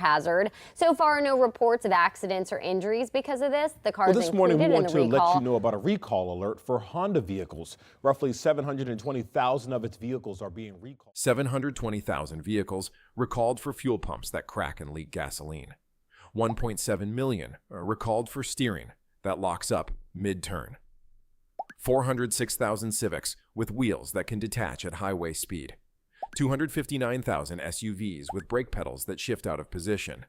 hazard. So far, no reports of accidents or injuries because of this. The cars this morning, we included in want the to let recall. you know about a recall alert for Honda vehicles. Roughly 720,000 of its vehicles are being recalled. 720,000 vehicles recalled for fuel pumps that crack and leak gasoline. 1.7 million are recalled for steering that locks up mid-turn. 406,000 Civics with wheels that can detach at highway speed. 259,000 SUVs with brake pedals that shift out of position.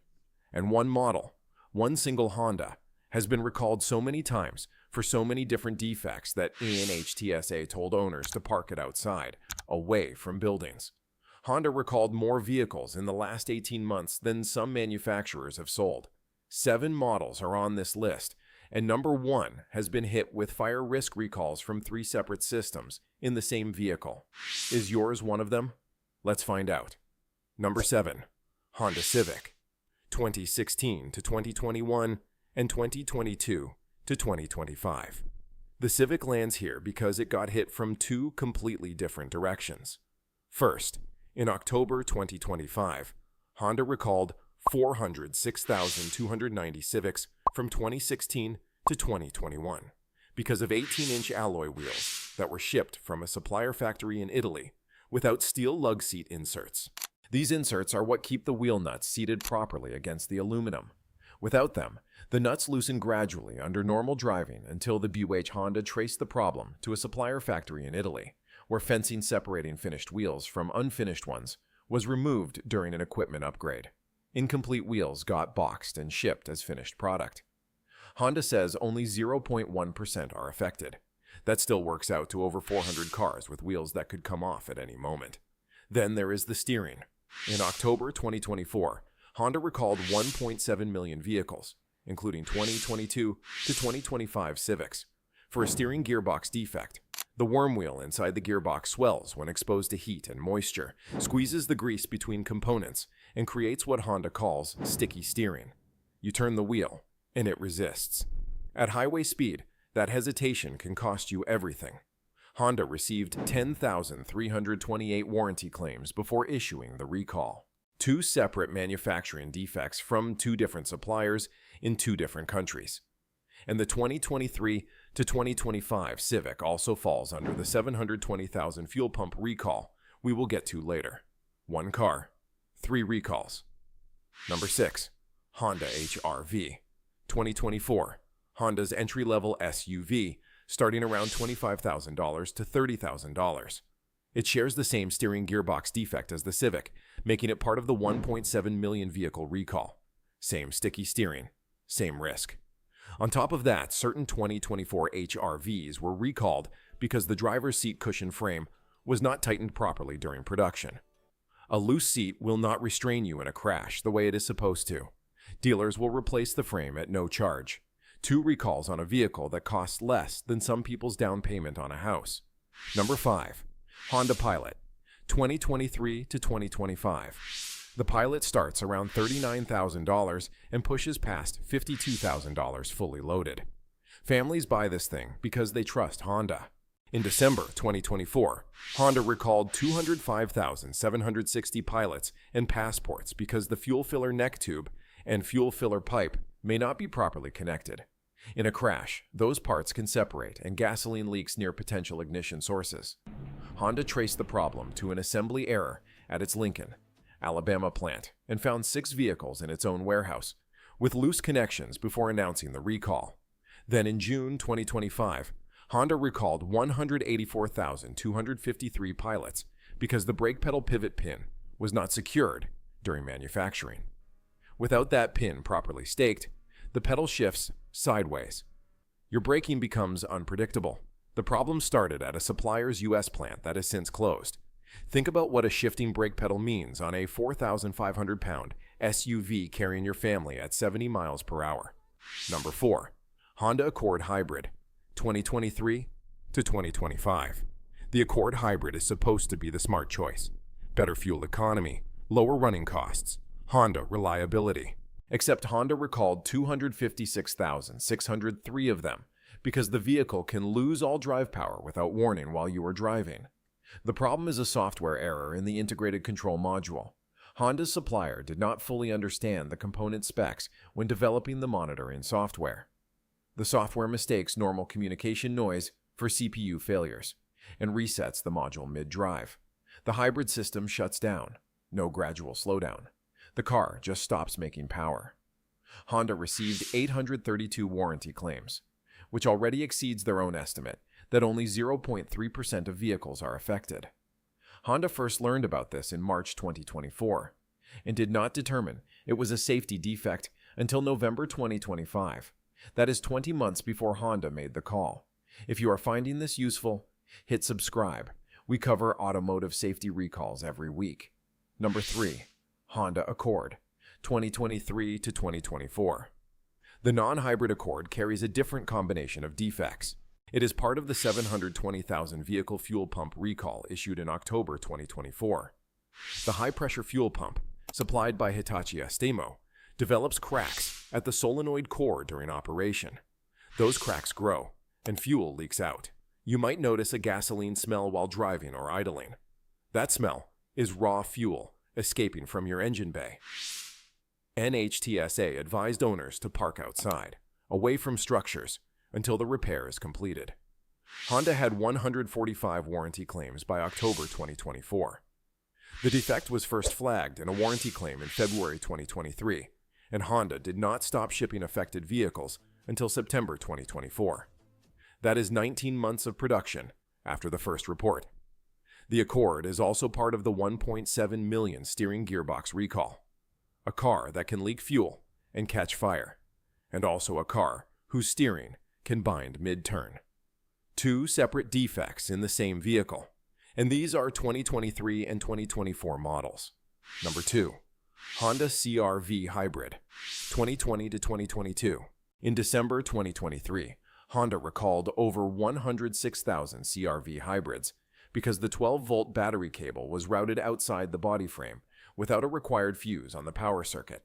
And one model, one single Honda, has been recalled so many times for so many different defects that NHTSA told owners to park it outside, away from buildings. Honda recalled more vehicles in the last 18 months than some manufacturers have sold. 7 models are on this list, and number 1 has been hit with fire risk recalls from 3 separate systems in the same vehicle. Is yours one of them? Let's find out. Number 7, Honda Civic, 2016 to 2021 and 2022 to 2025. The Civic lands here because it got hit from 2 completely different directions. First, in October 2025, Honda recalled 406,290 Civics from 2016 to 2021 because of 18-inch alloy wheels that were shipped from a supplier factory in Italy without steel lug seat inserts. These inserts are what keep the wheel nuts seated properly against the aluminum. Without them, the nuts loosen gradually under normal driving until the BUH Honda traced the problem to a supplier factory in Italy, where fencing separating finished wheels from unfinished ones was removed during an equipment upgrade. Incomplete wheels got boxed and shipped as finished product. Honda says only 0.1% are affected. That still works out to over 400 cars with wheels that could come off at any moment. Then there is the steering. In October 2024, Honda recalled 1.7 million vehicles, including 2022 to 2025 Civics, for a steering gearbox defect. The worm wheel inside the gearbox swells when exposed to heat and moisture, squeezes the grease between components, and creates what Honda calls sticky steering. You turn the wheel, and it resists. At highway speed, that hesitation can cost you everything. Honda received 10,328 warranty claims before issuing the recall. 2 separate manufacturing defects from 2 different suppliers in 2 different countries. And the 2023 to 2025 Civic also falls under the 720,000 fuel pump recall we will get to later. 1 car, 3 recalls. Number 6, Honda HR-V, 2024. Honda's entry-level SUV, starting around $25,000 to $30,000. It shares the same steering gearbox defect as the Civic, making it part of the 1.7 million vehicle recall. Same sticky steering, same risk. On top of that, certain 2024 HR-Vs were recalled because the driver's seat cushion frame was not tightened properly during production. A loose seat will not restrain you in a crash the way it is supposed to. Dealers will replace the frame at no charge. 2 recalls on a vehicle that costs less than some people's down payment on a house. Number 5, Honda Pilot, 2023 to 2025. The Pilot starts around $39,000 and pushes past $52,000 fully loaded. Families buy this thing because they trust Honda. In December 2024, Honda recalled 205,760 Pilots and Passports because the fuel filler neck tube and fuel filler pipe may not be properly connected. In a crash, those parts can separate and gasoline leaks near potential ignition sources. Honda traced the problem to an assembly error at its Lincoln, Alabama plant and found 6 vehicles in its own warehouse with loose connections before announcing the recall. Then in June 2025, Honda recalled 184,253 Pilots because the brake pedal pivot pin was not secured during manufacturing. Without that pin properly staked, the pedal shifts sideways. Your braking becomes unpredictable. The problem started at a supplier's US plant that has since closed. Think about what a shifting brake pedal means on a 4,500-pound SUV carrying your family at 70 miles per hour. Number 4, Honda Accord Hybrid, 2023 to 2025. The Accord Hybrid is supposed to be the smart choice. Better fuel economy, lower running costs, Honda reliability. Except Honda recalled 256,603 of them because the vehicle can lose all drive power without warning while you are driving. The problem is a software error in the integrated control module. Honda's supplier did not fully understand the component specs when developing the monitor in software. The software mistakes normal communication noise for CPU failures and resets the module mid-drive. The hybrid system shuts down, no gradual slowdown. The car just stops making power. Honda received 832 warranty claims, which already exceeds their own estimate that only 0.3% of vehicles are affected. Honda first learned about this in March 2024 and did not determine it was a safety defect until November 2025. That is 20 months before Honda made the call. If you are finding this useful, hit subscribe. We cover automotive safety recalls every week. Number 3. Honda Accord, 2023 to 2024. The non-hybrid Accord carries a different combination of defects. It is part of the 720,000 vehicle fuel pump recall issued in October 2024. The high-pressure fuel pump, supplied by Hitachi Astemo, develops cracks at the solenoid core during operation. Those cracks grow, and fuel leaks out. You might notice a gasoline smell while driving or idling. That smell is raw fuel escaping from your engine bay. NHTSA advised owners to park outside, away from structures, until the repair is completed. Honda had 145 warranty claims by October 2024. The defect was first flagged in a warranty claim in February 2023, and Honda did not stop shipping affected vehicles until September 2024. That is 19 months of production after the first report. The Accord is also part of the 1.7 million steering gearbox recall, a car that can leak fuel and catch fire, and also a car whose steering can bind mid-turn. Two separate defects in the same vehicle, and these are 2023 and 2024 models. Number 2. Honda CR-V Hybrid, 2020 to 2022. In December 2023, Honda recalled over 106,000 CR-V hybrids because the 12-volt battery cable was routed outside the body frame without a required fuse on the power circuit.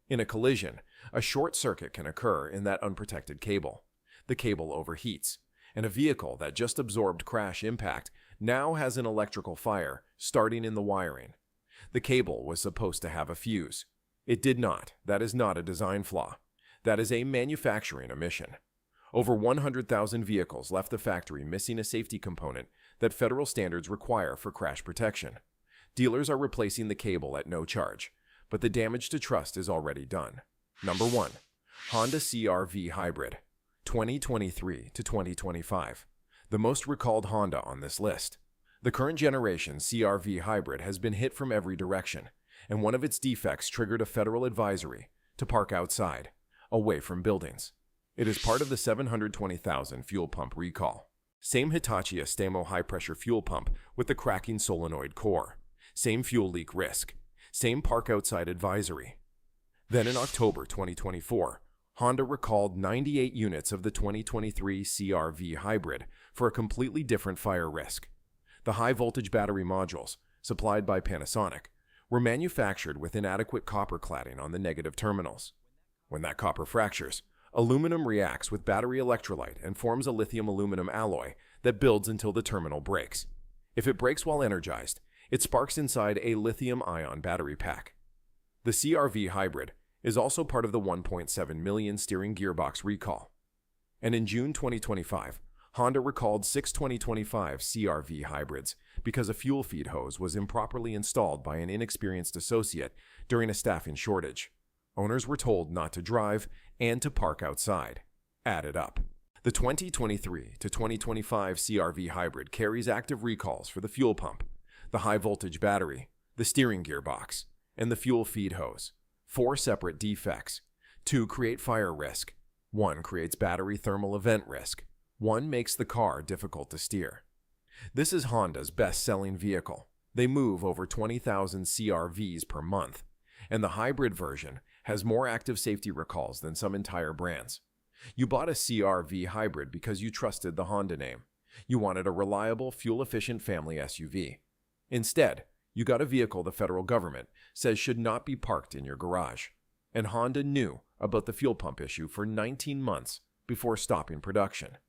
In a collision, a short circuit can occur in that unprotected cable. The cable overheats, and a vehicle that just absorbed crash impact now has an electrical fire starting in the wiring. The cable was supposed to have a fuse. It did not. That is not a design flaw. That is a manufacturing omission. Over 100,000 vehicles left the factory missing a safety component that federal standards require for crash protection. Dealers are replacing the cable at no charge, but the damage to trust is already done. Number 1. Honda CR-V Hybrid, 2023 to 2025. The most recalled Honda on this list. The current generation CR-V Hybrid has been hit from every direction, and one of its defects triggered a federal advisory to park outside, away from buildings. It is part of the 720,000 fuel pump recall. Same Hitachi Astemo high-pressure fuel pump with the cracking solenoid core. Same fuel leak risk. Same park outside advisory. Then in October 2024, Honda recalled 98 units of the 2023 CR-V Hybrid for a completely different fire risk. The high-voltage battery modules, supplied by Panasonic, were manufactured with inadequate copper cladding on the negative terminals. When that copper fractures, aluminum reacts with battery electrolyte and forms a lithium-aluminum alloy that builds until the terminal breaks. If it breaks while energized, it sparks inside a lithium-ion battery pack. The CR-V Hybrid is also part of the 1.7 million steering gearbox recall. And in June 2025, Honda recalled 6 2025 CR-V hybrids because a fuel feed hose was improperly installed by an inexperienced associate during a staffing shortage. Owners were told not to drive and to park outside. Add it up. The 2023 to 2025 CR-V hybrid carries active recalls for the fuel pump, the high-voltage battery, the steering gearbox, and the fuel feed hose. 4 separate defects. 2 create fire risk. 1 creates battery thermal event risk. 1 makes the car difficult to steer. This is Honda's best-selling vehicle. They move over 20,000 CR-Vs per month, and the hybrid version has more active safety recalls than some entire brands. You bought a CR-V hybrid because you trusted the Honda name. You wanted a reliable, fuel-efficient family SUV. Instead, you got a vehicle the federal government says should not be parked in your garage. And Honda knew about the fuel pump issue for 19 months before stopping production.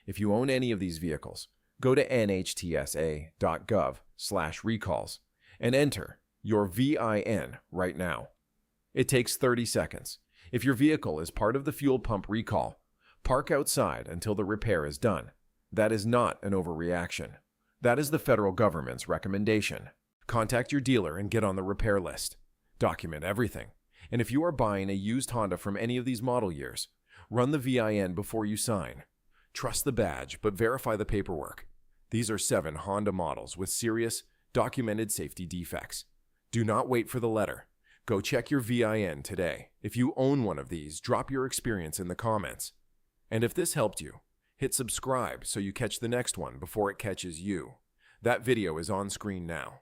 If you own any of these vehicles, go to nhtsa.gov/recalls and enter your VIN right now. It takes 30 seconds. If your vehicle is part of the fuel pump recall, park outside until the repair is done. That is not an overreaction. That is the federal government's recommendation. Contact your dealer and get on the repair list. Document everything. And if you are buying a used Honda from any of these model years, run the VIN before you sign. Trust the badge, but verify the paperwork. These are 7 Honda models with serious, documented safety defects. Do not wait for the letter. Go check your VIN today. If you own one of these, drop your experience in the comments. And if this helped you, hit subscribe so you catch the next one before it catches you. That video is on screen now.